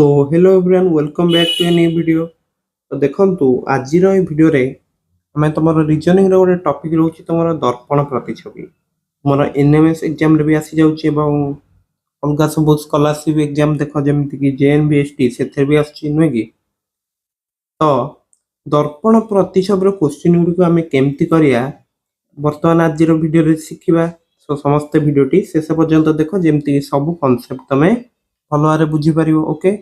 तो hello everyone welcome back to a new video. तो देखंतु आज वीडियो रे हमें तुम रिजनिंग रो गोटे टॉपिक रोची तुम दर्पण प्रतिछवि मोर एनएमएस एग्जाम रे भी आसी जाउची एवं अलगा सब स्कॉलरशिप एग्जाम देख जमी कि जेएनबीएसटी से भी आसी नुहे कि तो दर्पण प्रतिछवि क्वेश्चन गुड़ी आम केमती करिया बर्तमान आज वीडियो रे शिखिबा। सो समस्त वीडियोटी शेष पर्यंत देख जमी सब कॉन्सेप्ट तमें भल भाव बुझी पार। ओके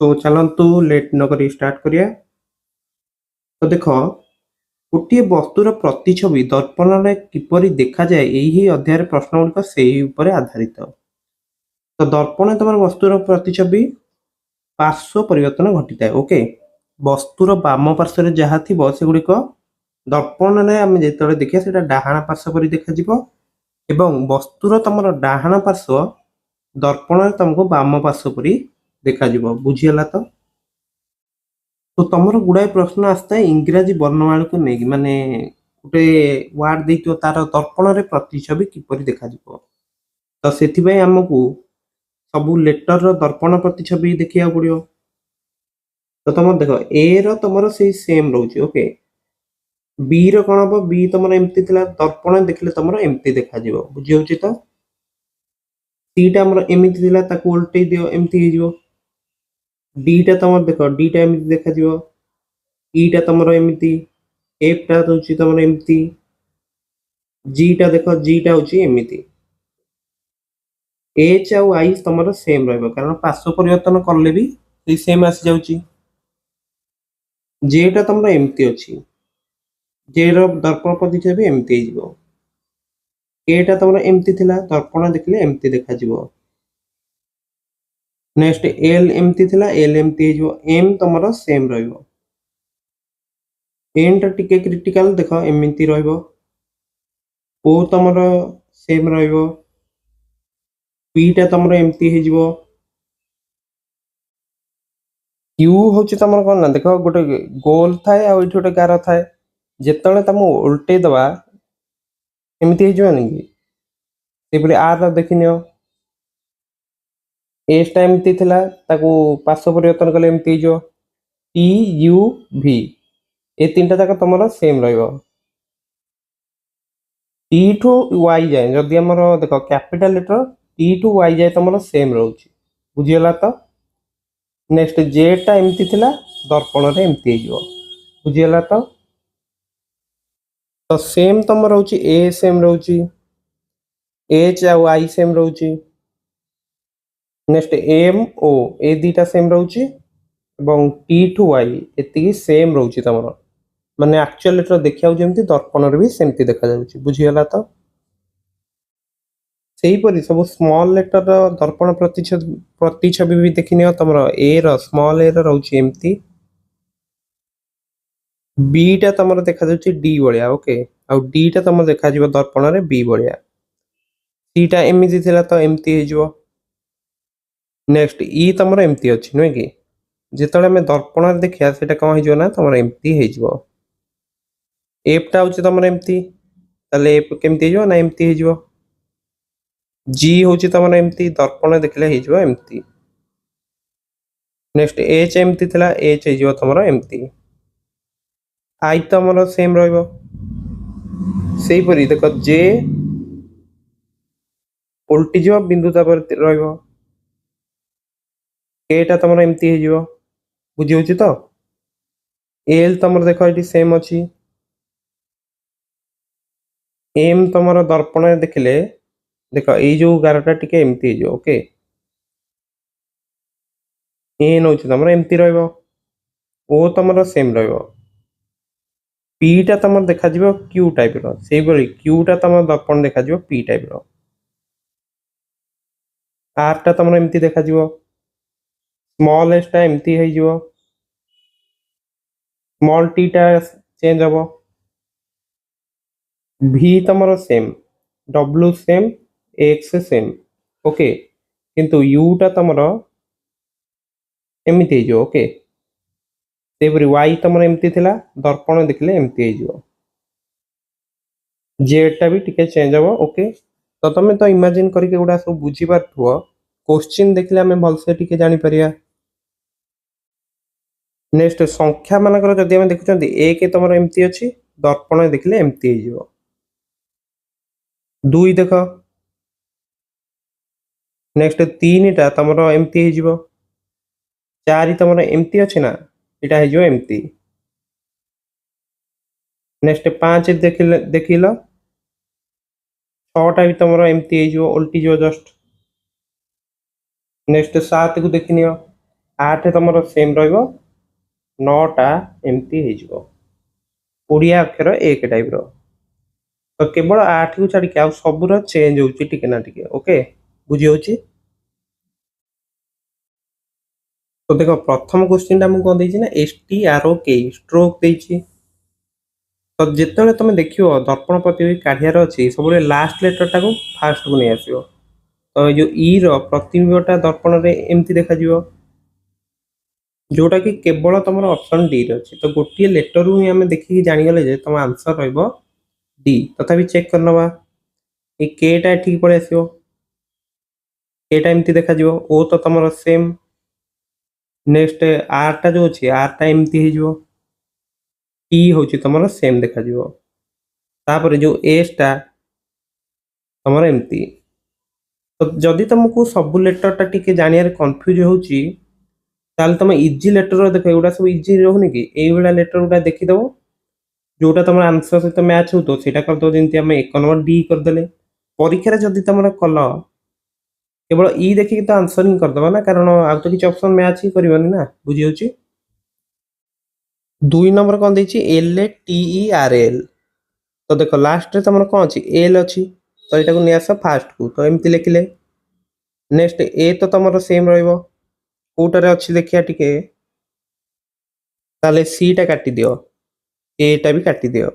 तो चलतु लेट न करी स्टार्ट करिया। तो देख गोटे वस्तुर प्रतिछवि दर्पण में किपरि देखा जाए यही अध्याय प्रश्न गुड़िक से आधारित। तो दर्पण तुम वस्तुर प्रतिछवि पार्श्व परिवर्तन घटी थाए। ओके वस्तुर बाम पार्श्व जहाँ थी से गुड़िक दर्पण में आम जो देखिए से डाहाण पार्श्व पर देखा एवं वस्तुर तुम डाहाण पार्श्व दर्पण तुमको बाम पार्श्व पर देखा बुझीगला। तो तुमर गुड़ाए प्रश्न आसता है इंग्राजी वर्णमाला को लेकिन माने गोटे वार्ड दे तार दर्पण में प्रतिछवि किपरि देखा तो से आमको सबू लेटर दर्पण प्रतिछवि देखा पड़ो। तो तुम देख ए तुम से सेम रोचे। ओके बी कौन हम बी तुम एमती दर्पण देखले तुम एमती देखा बुझी तो सी टा एमती उल्टे दियो एमती हो डीटा तुम देख डीटा एमती देखा ईटा तुम एमती एफ टा होची तुम एमती जीटा देख जीटा होची एमती एच आउ आई तुम सेम रहिबो कारण पार्श्व परिवर्तन करले भी सेम आसी जाउची। जेटा तुम एमती अछि जे दर्पण प्रतिछवि एमती हो एटा तुम एमती थिला दर्पण देखले एमती देखा नेक्स्ट एल एमती थिला एल एमती हो एम तुम सेम रहिबो एन टा टिके क्रिटिकल देख एमती रहिबो ओ तुम सेम रहिबो पी टा तुम एमती हो क्यू हूँ तुम कौन ना देख गोटे गोल थाए आ गोटे गार थाए जिते तुम उल्टे दबा एमती होनी कि आर देखी नियो एस टा एमती थिला ताकू पार्श्व परिवर्तन कले एमती हो टी यू भी ए तीन टा जाक तुम सेम रहिबो टी टू वाई जाए जदि आमर देख capital letter T to Y जाए तुम सेम रोचे बुझीगला। तो नेक्स्ट जेटा एमती थिला दर्पण रे एमती हो बुझीगला। तो सेम तुम रोची ए सेम रोची एच आउ आई सेम रोची नेक्स्ट एम ओ ए दीटा सेम रोची एवं टी टू वाई एति सेम रोची तुम माने एक्चुअल लेटर देखिया जेमती दर्पण रे भी सेमती देखा जाउची बुझीगला। तो सेही परि सब स्मॉल लेटर दर्पण प्रतिछवि भी देखिनियो तुम ए रो स्मॉल ए रो रोची एमती बी टा तुम देखा जाउची डी बलिया। ओके आ डी टा तुम देखा जिवो दर्पण रे बी बलिया सी टा एमती थिला तो एमती हे जिवो नेक्स्ट ई तुम एमती अच्छी नुहे कि जिते आम दर्पण देखा से कौन हो ना तुम एमती हो एफ टा हूँ तुम एमती एफ केमती हो ना एमती हो जी हूँ तुम एमती दर्पण देखले हो एमती नेक्स्ट एच एमती थिला एच हो तुम एमती आई तुम सेम रहीपरी देख जे उल्टी जीव बिंदु तापर एटा तुम एमती हो बुझी होची। तो एल तुम देख ये सेम अच्छी एम तुम दर्पण देखले देख ये जो गारटा टिके एमती हो ओके एन हूँ तुम एमती ओ तुम सेम पीटा तुम देखा क्यू टाइप से क्यूटा तुम दर्पण देखा पी टाइप आर टा तुम एमती देखा स्मॉल एस टा एमती हो स्मॉल टी टा चेंज हम भी तुम same W same x same okay किंतु यू टा तुम एमती हो ओके सेपरी वाई तुम एमती थिला दर्पण देखले एमती हो जेड टा भी टिके चेंज हम ओके। तो तुम तो इमेजिन करके गुड़ा सब बुझी पार क्वेश्चन देखले आम भलसे टिके जानी परिया। नेक्स्ट संख्या मानकर जदि आम देखुं एक तुम एमती अच्छी दर्पण देखले एमती हो दुई देख नेक्स्ट तीन टा तुम एमती हो चार तुम एमती अच्छे ना यहाँ हो एमती नेक्स्ट पाँच देखिल छटा भी तुम एमती हो उल्टी जो जस्ट नेक्स्ट सात को देखनी आठ तुम सेम रौटा एमती हो ओडिया अक्षर एक टाइप तो केवल आठ को छाड़ी आ सबूर चेंज होके ना टिके ओके बुझी हो तो देख प्रथम क्वेश्चन टा मुझे कौन देना ना एस टी आर ओ के स्ट्रोक देती तो जिते तुम देख दर्पण प्रति काढ़ार अच्छी सब लास्ट लेटर टाक फास्ट को नहीं आस तो जो प्रतिबिंबटा दर्पण में एमती देखा जोटा कि केवल तुम ऑप्शन डी रे अच्छी तो गोटे लेटर ही आम देखिए जानीगले तुम आंसर डी तथापि चेक कर नवा केटा एठिक पड़े आस केटा एमती देखा ओ तो तुम सेम नेक्स्ट आर टा जो अच्छी आर टा एमती हो टी हूँ तुम सेम देखा तापर जो एस टा तुम एमती तो जदि तुमको सब लेटर टा टिके जानियार कंफ्यूज होची ताल तुम इजी लेटर देख एगुड़ा सब इजी रोनी कि ये लेटर गुड़ा देखीद जोटा तुम आंसर सहित मैच हो तो सीटा करदे जमी आम एक नंबर डी करदे परीक्षा जदि तुम कल केवल ई देखिए तो आंसर ही करदे ना कारण आउ तो किसी ऑप्शन मैच ही करनी ना बुझी हो दुई नंबर कौन देखिए L A T E R L तो देख लास्ट तुम कौन अच्छी एल अच्छी तो यहाँ को नहीं आस फास्ट को तो एमती लिखिले नेक्स्ट ए तो तुम सेम रोटार अच्छी देखिया टिके ताले सी टा काटी दियो एटा भी काटी दियो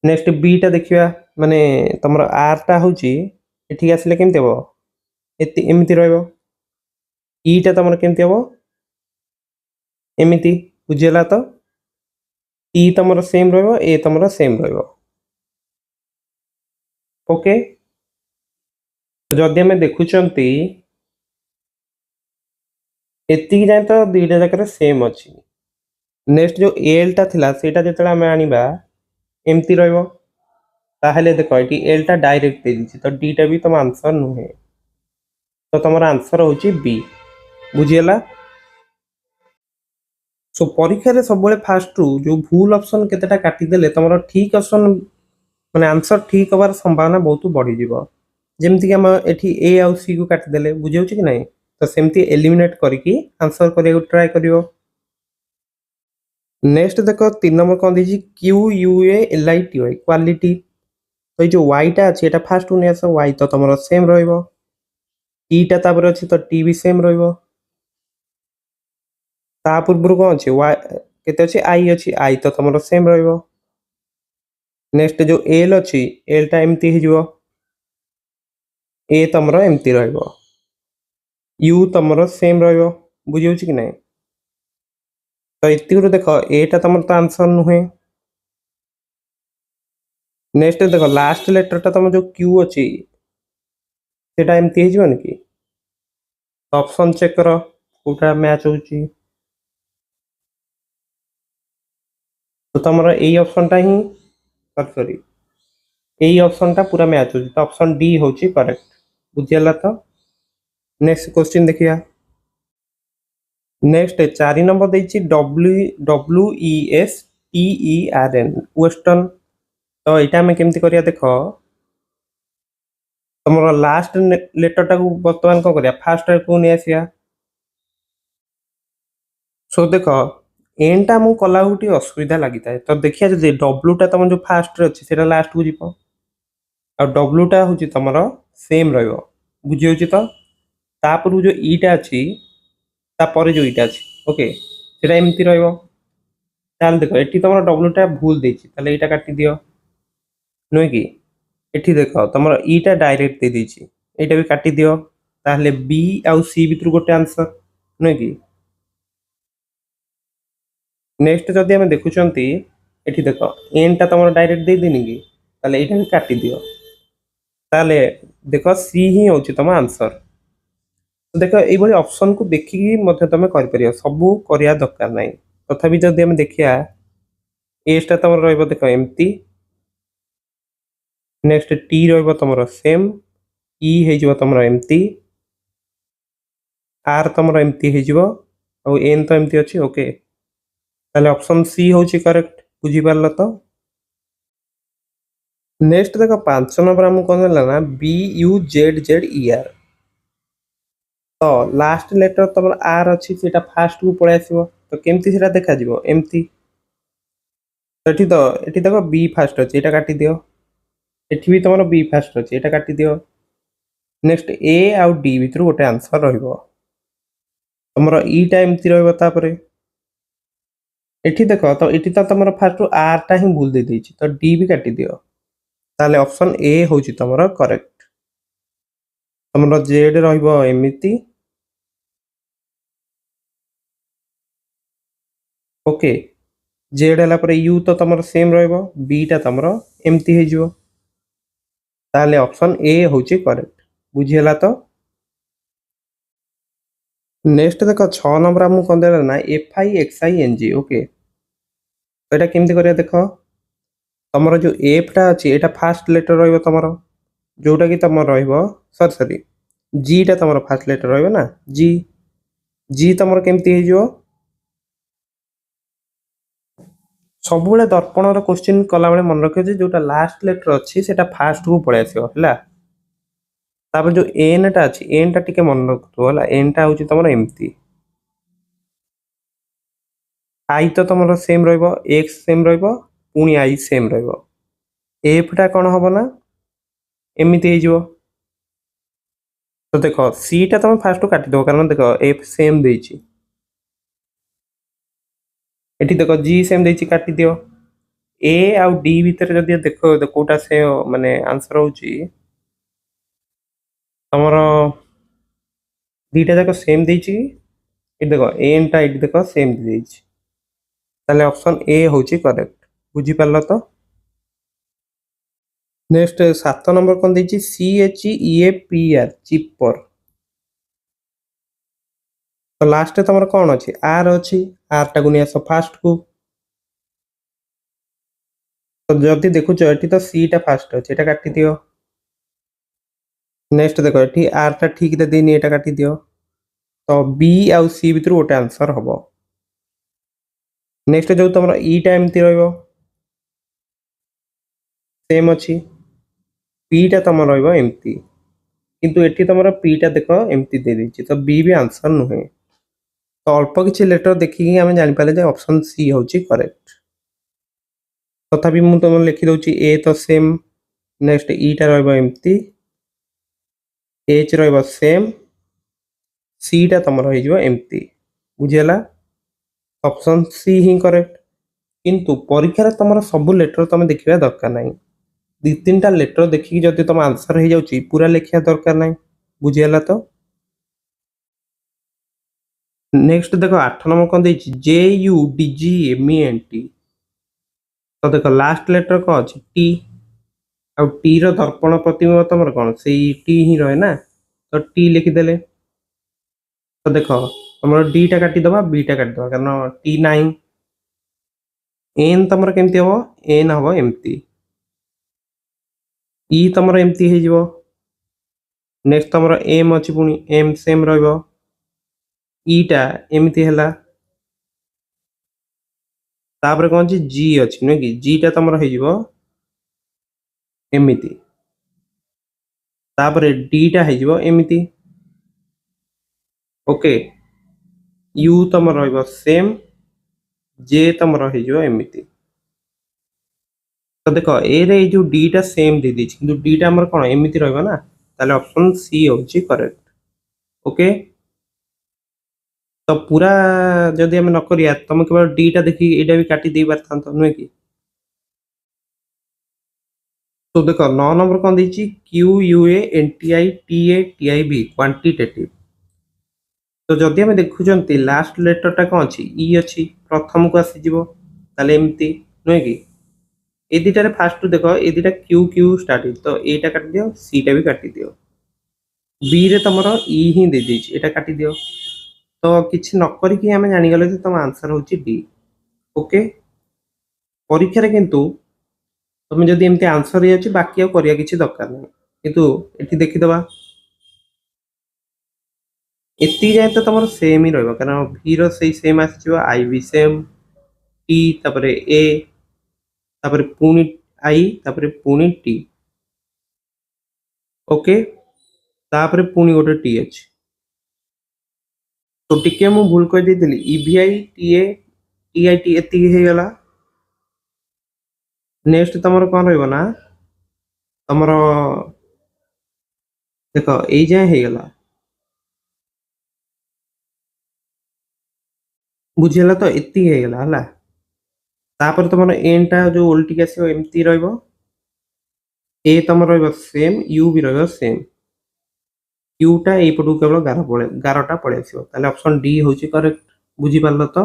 नेक्स्ट बी टा देखिया माने तुम आर टा हूँ एठिक आसिले केमती हम एमती रही टा तुम केमती हम एमती बुझीगला तो टी तुम सेम ए तुम सेम ओके जदि आम देखुंट एतिक जाए तो दुईटा जाकर सेम अच्छी नेक्स्ट जो एल टा थिला सेटा जिते आम आनिबा एमती ताहले देख ये एल टा डायरेक्ट दे दी तो डी टा भी तुम आंसर नुहे तो तुम आंसर हूँ बी बुझीगला सो परीक्षा सब फास्ट रु जो भूल ऑप्शन केतेटा काटिदेले तुम ठीक ऑप्शन माने आंसर ठीक हबार संभावना बहुत बढ़ी जीव जमती आम एठी ए आउ सी को काटिदेले बुझे कि नहीं तो सेमती एलिमिनेट करके आंसर करने ट्राए करियो नेक्स्ट देख 3 नंबर कौन दी Q U A L I T Y quality तो ये जो वाईटा अच्छी यहाँ फास्ट को नहीं आस वाई तो तुम सेम टा तापर अच्छी तो टी भी सेम पूर्व कौन अच्छे वाई केते अच्छी आई तो तुम सेम नेक्स्ट जो एल अच्छी एल टा एमती हो ए तुम एमती यू तुम सेम बुझे कि नहीं तो इतनी देख एटा तुम तो आंसर नुहे नेक्स्ट देख लास्ट लेटर टा तुम जो क्यू अच्छी सेटा एमती होनी कि ऑप्शन चेक कर कोटा मैच हो तो तुम यही ऑप्शन टा ही सॉरी यही ऑप्शन टा पूरा मैच हो तो ऑप्शन डी हूँ करेक्ट बुझीगला तो नेक्स्ट क्वेश्चन देखिया नेक्स्ट 4 नंबर देखिए W E S T E R N western तो यहाँ आम केमती करिया देख तुम लास्ट लेटर टाक बर्तमान कौन करिया फास्ट को नहीं आसिया सो देख एन टा मुझे कला गोटे असुविधा लगी था तो देखिए जब डब्ल्यू टा तुम जो फास्ट अच्छे से लास्ट को जीव आ डब्ल्यू टा हूँ तुम सेम बुझी हो तो तापर जो ईटा अच्छी तापर जो ईटा अच्छी ओके सेटा एमती ताल देख ये तुम डब्ल्यू टा भूल देती यहाँ काटी दियो नुहे कि एठी देख तुम ईटा डायरेक्ट दे देती यहाँ भी काटी दियो ताहले बी आउ सी भितर गोटे आंसर नुहे कि नेक्स्ट जदि आम देखुंट ये देख एन टा तुम डायरेक्ट दे देनी कि यहाँ भी काटी दियो ताले देख सी ही हूँ तुम आंसर तो देख ये ऑप्शन को देखिकी तुम कर सब करवा दरकार ना तथापि जदि आम देखिया एसटा तुम रही देख एमती नेक्स्ट टी रम सेम इ हो तुम एमती आर तुम एमती हो एन तो एमती अच्छी ओके ताले ऑप्शन सी हूँ करेक्ट बुझीपार तो नेक्स्ट देख 5 नंबर आमको कौन देला ना BUZZER तो लास्ट लेटर तुम आर अच्छी से फास्ट को पलि आस तो केमती से देखा एमती तो ये देख बी फास्ट अच्छे यहाँ काटी दियो एठी भी तुम बी फास्ट अच्छे यहाँ काटी दियो नेक्स्ट ए आउ डी भितर गोटे आंसर रहिबो तुम इटा एमती रही एठी देख तो ये तो तुम फास्ट आर टा ही भूल दे देछि तो डी भी काटी दियो ताले ऑप्शन ए हूँ तुम करेक्ट तुम जेड रहिबो एमिति ओके जेड है पर यू तो तुम सेम रहिबो बीटा तुम एमती हो ताले ऑप्शन ए हूँ करेक्ट बुझीगला तो नेक्स्ट देख 6 नंबर आमको कौन देला ना FIXING ओके तो यहाँ केमती करिया देख तुम जो एफ टा अच्छी यहाँ फास्ट लेटर रहिबो तुम जोटा कि तुम रहिबो सॉरी जी टा तुम फास्ट लेटर रहिबो ना जी जी तुम केमती हो सब दर्पण क्वेश्चन कला बेले मन रखियो जोटा लास्ट लेटर अच्छी से फास्ट को पलि आसो है जो एन टा अच्छी एन टा टिके मन रखु है एन टा हूँ तुम एमती आई तो तुम सेम एक्स सेम पुणी आई सेम एफ टा कौन हम ना एमती हो तो देख सी टा तुम फास्ट काटिदेव कारण देख एफ सेम देछि एठी देख जी सेम देछि काटी दियो ए आउ डी भीतर जदि देख कोटा से माने आंसर होची तमरो दीटा जाक सेम देछि ए देख एन टा एठी देख सेम देछि ताले ऑप्शन ए होची करेक्ट बुझी पारलो तो नेक्स्ट 7 नंबर कोन देछि CHEAPR चिपर तो लास्ट तुम कौन अच्छी आर अच्छी आर टाक नहीं आस फास्ट को तो जदि देखुच ये तो सी टा फास्ट अच्छे यहाँ काटी दियो नेक्स्ट देख ये आर टा ठीक देनी यहाँ काटी दियो तो बी आउ सी भर गोटे आंसर हम नेक्स्ट जो तुम ईटा एमती सेम अच्छी पीटा तुम रमती किंतु एटी तुम पीटा देख एमती दे देछि तो बी भी आंसर नुहे तो अल्प किसी लेटर देखिए आम जापारे ऑप्शन सी हूँ करेक्ट तथापि मुझे तुम लिखिदे ए तो सेम नेक्स्ट ईटा रमती एच रेम सी टा तुम रमती बुझीगला ऑप्शन सी ही करेक्ट किंतु परीक्षा तुम सब लेटर तुम देखा दरकार ना 2-3टा लेटर देखिए जदि तुम आंसर हो जाऊँ पूरा लिखा दरकार ना बुझीगला तो नेक्स्ट देख 8 नंबर कौन JUDGMENT तो देख लास्ट लेटर कौन अच्छी टी आउ टी दर्पण प्रतिबिंब तुम कौन से टी ही रहे ना तो टी लिखिदेले तो देख तुम डी टा काटिदबा बी टा काटिदबा कारण टी नाइन एन तुम केमती हम एन हम एमती इ तुम एमती हो नेक्स्ट तुम एम अच्छी पुणी एम सेम ईटा एमती है तापर कौन जी अच्छी नुह कि जी टा तुम एमती तापर डी टा हो एमती ओके यू तुम सेम जे तुम एमती तो देख ए जो डी टा सेम दे दी कि डी टा कौन एमती रहा ताले ऑप्शन सी हूँ करेक्ट ओके तो पूरा जदि आम नक तुम केवल डी टा देखिए यहाँ भी काटी दे पार नुहे कि तो देख 9 नंबर कौन देछि QUANTITATIB क्वांटिटेटिव तो जदि आम देखुंत लास्ट लेटर टा कौन अच्छी इ अच्छी प्रथम को आसीज ताले एमती नुहे कि ए दुटार फास्ट देख ए दुटा क्यू क्यू स्टार्ट तो यहाँ काट दियो सी टा भी काटी दियो बी रे तुम इ ही दे देछि एटा काटी दियो तो किछि न करिकि आमे जानि गले जे तुम आंसर होछि डी ओके परीक्षा रे किंतु तुम जदि एमती आंसर हे अछि बाकी आ करिया किछि दरकार नै किंतु एठी देखि दबा एति जाय तो तुम सेम ही रहबो कारण v रो सही सेम आसी आई भी सेम टी तापरे ए तापरे पुनी आई तापरे पुनी टी ओके तापरे पुनी गोटे टी अछि तो टिके मु भूल कर देली ईवीआई टीए टीआईटी एति हे गला नेक्स्ट तमरो कोन रहबो ना तमरो देखो एई जाय हे गला बुझिला तो एति हे गला हला तापर तमरो एन टा जो उल्टी आसीबो एमती रहबो ए तमरो रहबो सेम यू भी रहबो सेम क्यू टा एई पटु केवल 11 टा पळे आसीबो ताले ऑप्शन डी होची करेक्ट बुझी पारलो तो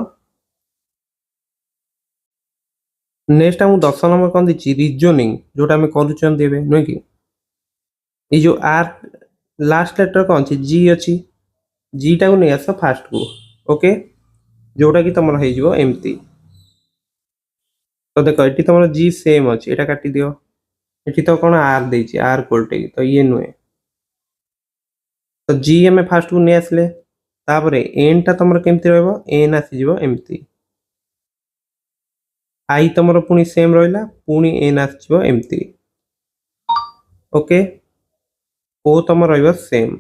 नेक्स्ट हम 10 नंबर कोन दिछि रीजनिंग जोटा हम करूछन देबे नै कि ए जो आर लास्ट लेटर कोन छी जी अछि जी टा को नै आस फास्ट को ओके जोटा कि तमरो हे जिवो एमती तो देखो एटी तमरो जी सेम अछि एटा काटी दियो एटी तो कोन आर देछि आर कोल्टे तो ये नुए तो जी एम फास्ट को नै आसले तापरे एन टा तमरो केमती रहबो एन आसी जिवो एमती आई तमरो पुनी सेम रहला पुनी एन आसी जिवो एमती ओके ओ तमरो रहबो सेम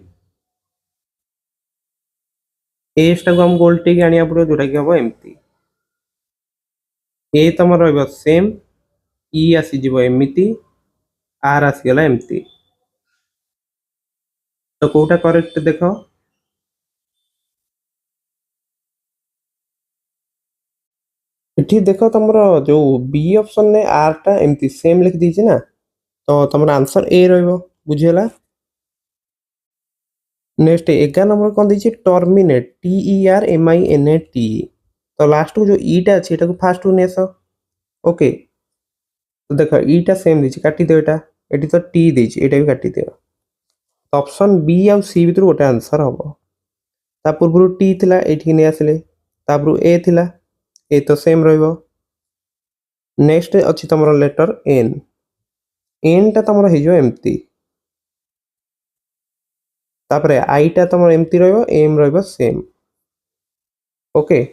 एस टा को हम गोल्टे के आनिया पड़ो जोटा कि हबो एमती ए तमरो रहबो सेम ई आसी जिवो एमिति आर आसी गला एमती तो कोटा करेक्ट देखो एठी देखो तमरो जो बी ऑप्शन ने आर टा एमती सेम लिख दीछि ना तो तमरो आंसर ए रहबो बुझियला नेक्स्ट 11 नंबर कोन दीछि terminate T E R M I N A T तो लास्ट को जो ई टा अछि एटा को फास्ट को नेसो ओके तो देखो ई टा सेम दीछि काटी दे एटा एटी तो टी दीछि एटा भी काटी दियो ऑप्शन बी आ सी भितर गोटे आंसर हबो ता पूर्व टी थिला एठी नै आसले तापरु ए थिला ए तो सेम रहबो नेक्स्ट अछि तमरो लेटर एन एन टा तमरो हे जो एमती तापरे आई टा तमरो एमती रहबो एम रहबो सेम ओके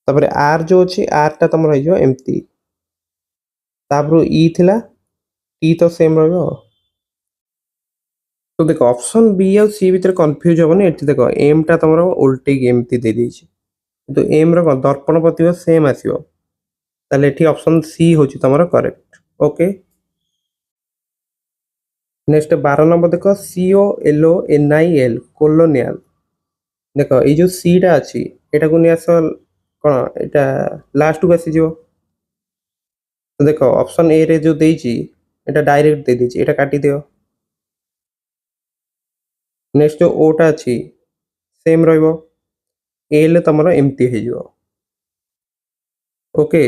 तापरे आर जो अछि आर टा तमरो हे जो एमती तापरु ई थिला टी तो सेम रहबो तो देखो ऑप्शन बी और सी भीतर कंफ्यूज होबो ने एठी देखो एम टा तमरो उल्टी गेम ती दे देछि तो एम रो दर्पण प्रतिबिंब सेम आसीबो ताले एठी ऑप्शन सी होची तमरो करेक्ट ओके नेक्स्ट 12 नंबर देखो सीओ एलओ एनआईएल कोलोनियल देखो ए जो सी टा अछि एटा को नियास कोन एटा लास्ट को आसी जिवो तो देखो ऑप्शन ए रे जो देछि एटा डायरेक्ट दे देछि एटा काटी दियो नेक्स्ट जो ओ टा अछि सेम रहइबो एल तमरो एमती हे जिवो ओके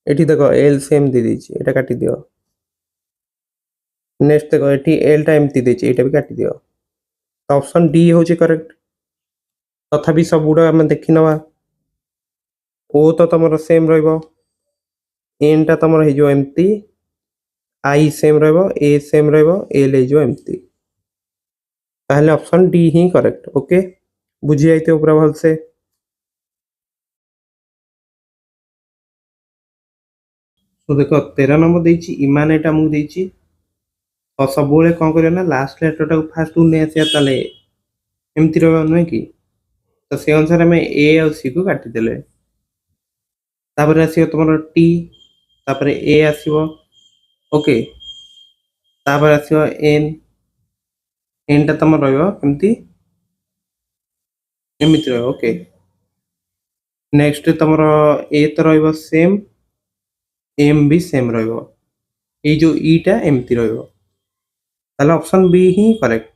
एठी देखो एल सेम दे देछि एटा काटी दियो नेक्स्ट देखो एठी एल टा एमती देछि एटा भी काटी दियो तो ऑप्शन डी होची करेक्ट तथापि सब गुडा हम देखि नवा ओ तो तमरो सेम रहइबो एन टा तमरो हे जो एमती आई सेम रहइबो ए सेम रहइबो एल हे जो एमती ताहले ऑप्शन डी ही करेक्ट ओके बुझी आइते ऊपर भल से तो देखो 13 नंबर देछि इमान एटा मु देछि और सब बोले कोन करियो ना लास्ट लेटर टा फास्ट उ ने आसिया ताले एमती रहबो नै कि तो से अनुसार में ए और सी को काटी देले तापर आसियो तमरो टी तापर ए आसीबो ओके तापर आसियो एन एन टा तमरो रहबो एमती एमिति रहबो ओके नेक्स्ट तमरो ए तो रहबो सेम एम भी सेम रहबो ए जो ई टा एमती रहबो ताले ऑप्शन बी ही करेक्ट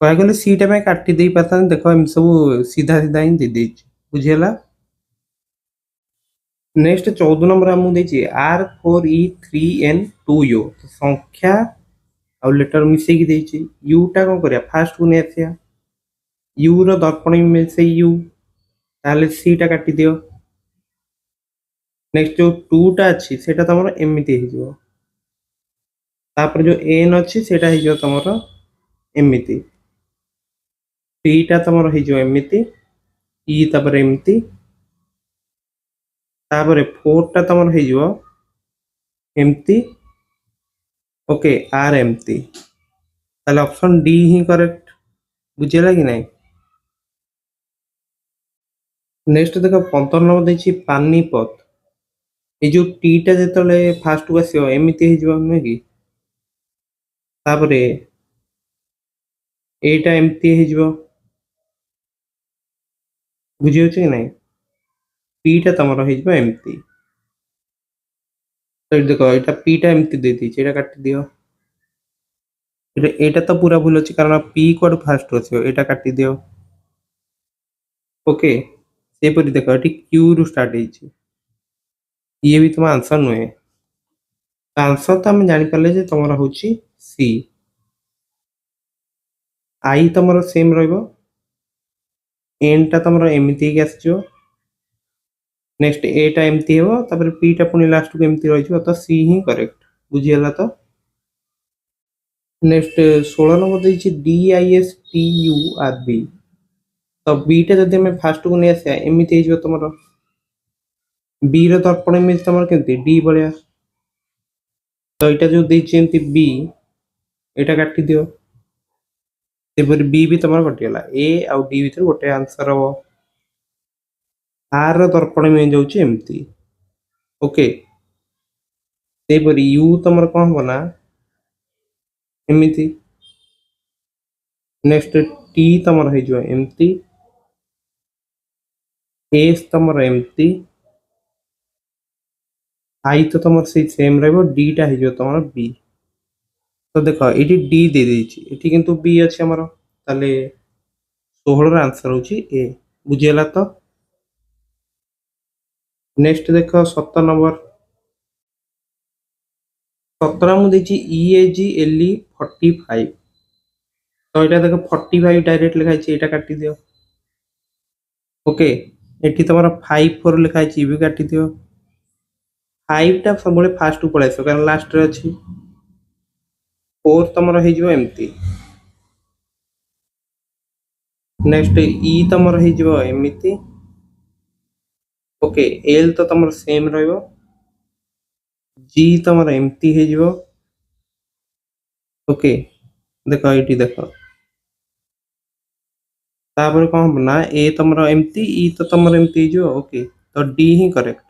कह गले सी टा में काटी दे पाता देखो हम सब सीधा सीधा ही दे दे बुझियला नेक्स्ट 14 नंबर हम देछि R4E3N2U संख्या ଆଉ ଲେଟର ମିଶେଇକି ଦେଇଛି। ୟୁ ଟା କଣ କରିବା ଫାଷ୍ଟକୁ ନେଇ ଆସିବା, ୟୁ ର ଦର୍ପଣ ଇମେଜ ସେଇ ୟୁ, ତାହେଲେ ସି ଟା କାଟିଦିଅ। ନେକ୍ସଟ ଯୋଉ 2 ଟା ଅଛି ସେଇଟା ତମର ଏମିତି ହେଇଯିବ, ତାପରେ ଯୋଉ ଏନ୍ ଅଛି ସେଇଟା ହେଇଯିବ ତମର ଏମିତି, 3 ଟା ତମର ହେଇଯିବ ଏମିତି, ଇ ତାପରେ ଏମିତି, ତାପରେ 4 ଟା ତମର ହେଇଯିବ ଏମିତି, ଓକେ ଆର ଏମିତି। ତାହେଲେ ଅପସନ ଡି ହିଁ କରେକ୍ଟ, ବୁଝିଲା କି ନାଇଁ। ନେକ୍ସଟ ଦେଖ 15 ନମ୍ବର ଦେଇଛି ପାନିପତ। এই ଯୋଉ ଟି ଟା ଯେତେବେଳେ ଫାଷ୍ଟକୁ ଆସିବ ଏମିତି ହେଇଯିବ ନୁହେଁ କି, ତାପରେ ଏଇଟା ଏମିତି ହେଇଯିବ, ବୁଝିଯାଉଛି କି ନାଇଁ। ପି ଟା ତମର ହେଇଯିବ ଏମିତି, ତ ଏଇଠି ଦେଖ ଏଇଟା ପି ଟା ଏମିତି ଦେଇଦେଇଛି, ଏଇଟା କାଟିଦିଅ। ଏଇଟା ତ ପୁରା ଭୁଲ ଅଛି କାରଣ ପି କୁଆଡୁ ଫାଷ୍ଟ ଆସିବ, ଏଇଟା କାଟିଦିଅ। ଓକେ, ସେପରି ଦେଖ ଏଠି କ୍ୟୁ ରୁ ଷ୍ଟାର୍ଟ ହେଇଛି, ଇଏ ବି ତମ ଆନ୍ସର ନୁହେଁ। ଆନ୍ସର ତ ଆମେ ଜାଣିପାରିଲେ ଯେ ତମର ହଉଛି ସି। ଆଇ ତମର ସେମ୍ ରହିବ, ଏନ୍ ଟା ତମର ଏମିତି ହେଇକି ଆସିଯିବ, ନେକ୍ସଟ ଏ ଟା ଏମିତି ହେବ, ତାପରେ ପି ଟା ପୁଣି ଲାଷ୍ଟକୁ ଏମିତି ରହିଯିବ, ତ ସି ହିଁ କରେକ୍ଟ, ବୁଝିଗଲା ତ। ନେକ୍ସଟ 16 ନମ୍ବର ଦେଇଛି D I S T U R B. ତ ବି ଟା ଯଦି ଆମେ ଫାଷ୍ଟକୁ ନେଇ ଆସିବା ଏମିତି ହେଇଯିବ ତମର, ବି ର ଦର୍ପଣ ଇମେଜ ତମର କେମିତି ଡି ଭଳିଆ, ତ ଏଇଟା ଯୋଉ ଦେଇଛି ଏମିତି ବି, ଏଇଟା କାଟିଦିଅ। ସେପରି ବି ବି ତମର କଟିଗଲା, ଏ ଆଉ ଡି ଭିତରେ ଗୋଟେ ଆନ୍ସର ହବ। ଆର ର ଦର୍ପଣ ଇମେଜ ହଉଛି ଏମିତି, ଓକେ। ସେପରି ୟୁ ତମର କଣ ହବ ନା ଏମିତି, ନେକ୍ସଟ ଟି ତମର ହେଇଯିବ ଏମିତି, ଏସ୍ ତମର ଏମିତି, ଆଇ ତ ତମର ସେଇ ସେମ୍ ରହିବ, ଡି ଟା ହେଇଯିବ ତମର ବି। ତ ଦେଖ ଏଇଠି ଡି ଦେଇଦେଇଛି, ଏଠି କିନ୍ତୁ ବି ଅଛି ଆମର, ତାହେଲେ 16 ର ଆନ୍ସର ହଉଛି ଏ, ବୁଝିଗଲା ତ। ନେକ୍ସଟ ଦେଖ 17 ନମ୍ବର, 17 ମୁଁ ଦେଇଛି ଇ ଏ ଜି ଏଲ୍ ଇ 45, ତ ଏଇଟା ଦେଖ 45 ଡାଇରେକ୍ଟ ଲେଖା ହେଇଛି, ଏଇଟା କାଟିଦିଅ। ଓକେ, ଏଠି ତମର 5 4 ଲେଖା ହେଇଛି, ବି କାଟିଦିଅ। 5 ଟା ସବୁବେଳେ ଫାଷ୍ଟକୁ ପଳେଇ ଆସିବ କାରଣ ଲାଷ୍ଟରେ ଅଛି, 4 ତମର ହେଇଯିବ ଏମିତି, ନେକ୍ସଟ ଇ ତମର ହେଇଯିବ ଏମିତି, ଓକେ ଏଲ୍ ତ ତମର ସେମ୍ ରହିବ, ଜି ତମର ଏମିତି ହେଇଯିବ, ଓକେ। ଦେଖ ଏଇଠି ଦେଖ, ତାପରେ କଣ ହବ ନା ଏ ତମର ଏମିତି, ଇ ତ ତମର ଏମିତି ହେଇଯିବ, ଓକେ। ତ ଡି ହିଁ କରେକ୍ଟ,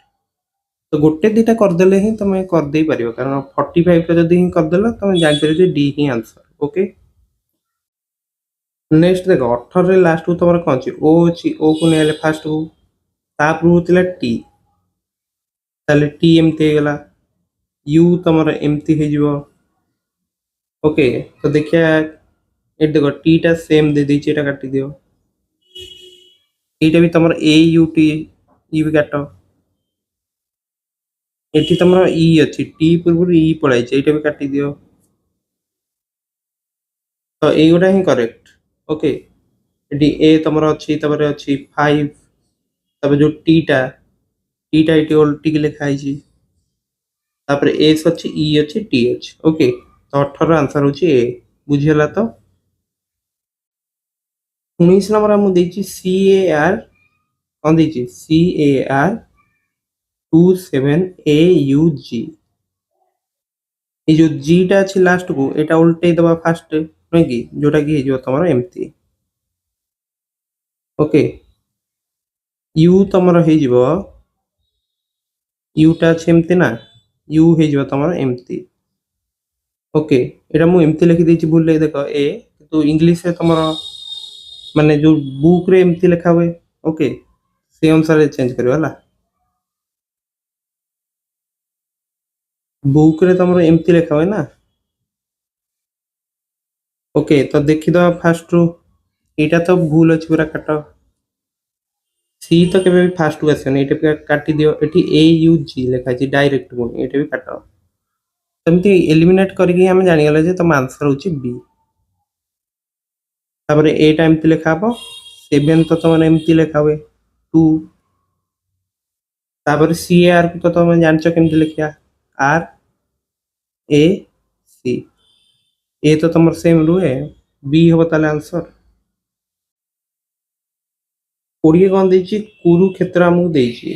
ତ ଗୋଟେ ଦିଟା କରିଦେଲେ ହିଁ ତମେ କରିଦେଇ ପାରିବ, କାରଣ 45 ଟା ଯଦି ହିଁ କରିଦେଲ ତମେ ଜାଣିପାରିବ ଯେ ଡି ହିଁ ଆନ୍ସର, ଓକେ। ନେକ୍ସଟ ଦେଖ 18 ରେ ଲାଷ୍ଟକୁ ତମର କଣ ଅଛି, ଓ ଅଛି, ଓ କୁ ନେଇଗଲେ ଫାଷ୍ଟକୁ, ତା ପୂର୍ବରୁ ଥିଲା ଟି, ତାହେଲେ ଟି ଏମିତି ହେଇଗଲା, ୟୁ ତମର ଏମିତି ହେଇଯିବ, ଓକେ। ତ ଦେଖିବା ଏଠି ଦେଖ ଟି ଟା ସେମ୍ ଦେଇଦେଇଛି, ଏଇଟା କାଟିଦିଅ। এইটা ବି ତମର ଏ ୟୁ ଟି, ଇ ବି କାଟ। ଏଠି ତମର ଇ ଅଛି, ଟି ପୂର୍ବରୁ ଇ ପଳାଇଛି, ଏଇଟା ବି କାଟିଦିଅ। ତ এইଗୁଡ଼ା ହିଁ କରେକ୍ଟ, ଓକେ। ଏଠି ଏ ତମର ଅଛି, ତାପରେ ଅଛି 5, ତାପରେ ଯୋଉ ଟି ଟା ଏଠି ଓଲଟିକି ଲେଖା ହେଇଛି, ତାପରେ ଏସ୍ ଅଛି, ଇ ଅଛି, ଟି ଅଛି, ଓକେ। ତ 18 ଆନ୍ସର ହଉଛି ଏ, ବୁଝିଗଲା ତ। 19 ନମ୍ବର ମୁଁ ଦେଇଛି ସି ଏ ଆର୍, କଣ ଦେଇଛି C A R 27 A U G, এই ଯୋଉ ଜି ଟା ଅଛି ଲାଷ୍ଟକୁ ଏଇଟା ଉଲ୍ଟେଇ ଦବା ଫାଷ୍ଟ ନୁହେଁ କି, ଯୋଉଟା କି ହେଇଯିବ ତମର ଏମିତି, ଓକେ। ୟୁ ତମର ହେଇଯିବ, ୟୁ ଟା ଅଛି ଏମିତି ନା, ୟୁ ହେଇଯିବ ତମର ଏମିତି, ଓକେ। ଏଇଟା ମୁଁ ଏମିତି ଲେଖିଦେଇଛି ଭୁଲରେ, ଦେଖ ଏ, କିନ୍ତୁ ଇଂଲିଶରେ ତମର ମାନେ ଯୋଉ ବୁକ୍ ରେ ଏମିତି ଲେଖା ହୁଏ, ଓକେ, ସେ ଅନୁସାରେ ଚେଞ୍ଜ କରିବ ହେଲା। ବୁକ୍ ରେ ତମର ଏମିତି ଲେଖା ହୁଏ ନା, ଓକେ। ତ ଦେଖିଦବା ଫାଷ୍ଟରୁ, ଏଇଟା ତ ଭୁଲ ଅଛି ପୁରା, କାଟ। ସି ତ କେବେ ବି ଫାଷ୍ଟକୁ ଆସିବନି, ଏଇଟା କାଟିଦିଅ। ଏଠି ଏ ୟୁ ଜି ଲେଖା ହେଇଛି ଡାଇରେକ୍ଟ, ପୁଣି ଏଇଟା ବି କାଟ। ସେମିତି ଏଲିମିନେଟ୍ କରିକି ଆମେ ଜାଣିଗଲେ ଯେ ତମ ଆନ୍ସର ହେଉଛି B। ତାପରେ ଏଟା ଏମିତି ଲେଖା ହବ 7 ତ ତମର ଏମିତି ଲେଖା ହୁଏ 2। ତାପରେ CAR କୁ ତ ତମେ ଜାଣିଛ କେମିତି ଲେଖିବା RAC। ए तो तुम सेम रुहे बी हम ताले आंसर 20 कौन देछि कुरुक्षेत्र हमକୁ ଦେଇଛି।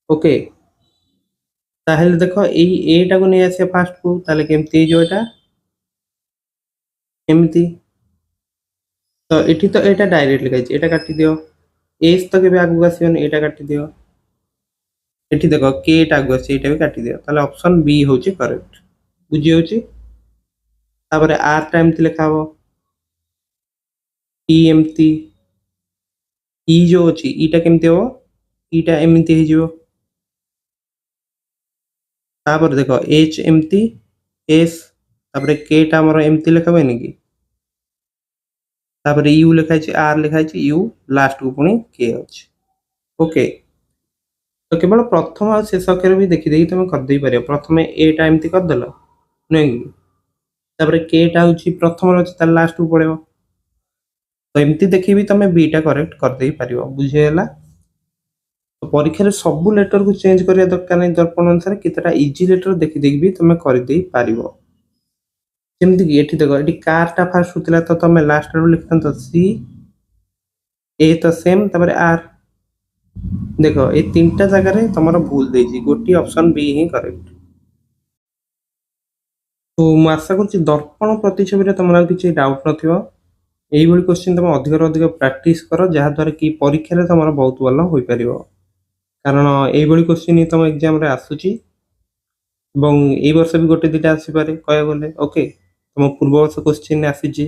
ओके ताहेले देखो एई एटा को नै आसे फास्ट को ताले केमती जो एटा एमती तो एठी तो एटा डायरेक्ट लिखाई एटा काटी दियो एस तो केबे आगु आसीबन एटा काटी दियो एठी देखो के एटा आगु आसी एटा भी काटी दियो ताले ऑप्शन बी होची करेक्ट बुझी होची। तापर आर टाइम ति लिखा हो टी एमती ई जो अछि ईटा केमती हो ईटा एमती हे जिवो तापर देखो एच एमती एस तापर के टा हमर एमती लिखा होइनी कि तापर यू लिखा छै आर लिखा छै यू लास्ट को पुनी के अछि। ओके तो केवल प्रथम और शेष अक्षर भी देखि देई तुम कर देई परियो प्रथमे ए टा एमती कर देलो नै कि तापर के टा होछि प्रथम रछि त लास्ट को पड़ेबो तो एमती देखि भी तुम बी टा करेक्ट कर देई परियो बुझेला। तो परीक्षा रे सब लेटर को चेंज करिया दरकार नै दर्पण अनुसार कितटा इजी लेटर देखि देखि भी तुम कर देई परियो जेमति कि एठी देखो एठी कार टा फास्ट होतिला तो तुम लास्ट रो लिखतन तो सी ए तो सेम तापर आर देखो ए तीनटा जगह रे तमरो भूल देछि गोटी ऑप्शन बी ही करेक्ट। तो मु आशा करछि दर्पण प्रतिछवि रे तमरा किछि डाउट नथिबो एई भली क्वेश्चन तुम अधिक रो अधिक प्रैक्टिस करो जहा द्वारा कि परीक्षा रे तमरो बहुत भलो होई परिबो कारण एई भली क्वेश्चन ही तुम एग्जाम रे आसुछि एवं एई वर्ष भी गोटे दिटा आसी पारे कय गले ओके तुम पूर्व वर्ष क्वेश्चन आसीछि।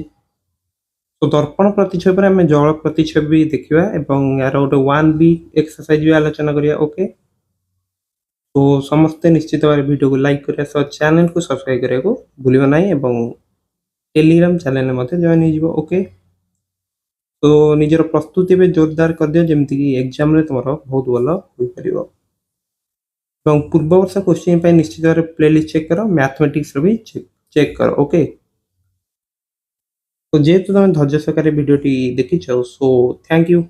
तो दर्पण प्रतिछवि पर हमें जल प्रतिछवि देखिबा एवं यार गोटे 1B एक्सरसाइज भी आलोचना करिया ओके। तो समस्ते निश्चित भाव वीडियो को लाइक करिया सह चैनल को सब्सक्राइब करिया को भूलिबा नाही एवं टेलीग्राम चैनल मते जॉइन हो जिवो ओके। तो निजर प्रस्तुति पे जोरदार कर दियो जेमति कि एग्जाम रे तमरो बहुत भलो होई परिबो एवं पूर्व वर्ष क्वेश्चन पे निश्चित भाव प्लेलिस्ट चेक करो मैथमेटिक्स रो भी चेक करो ओके। तो जेहेतु तुम धैर्य सहकारे वीडियो टी देखिछ सो थैंक यू।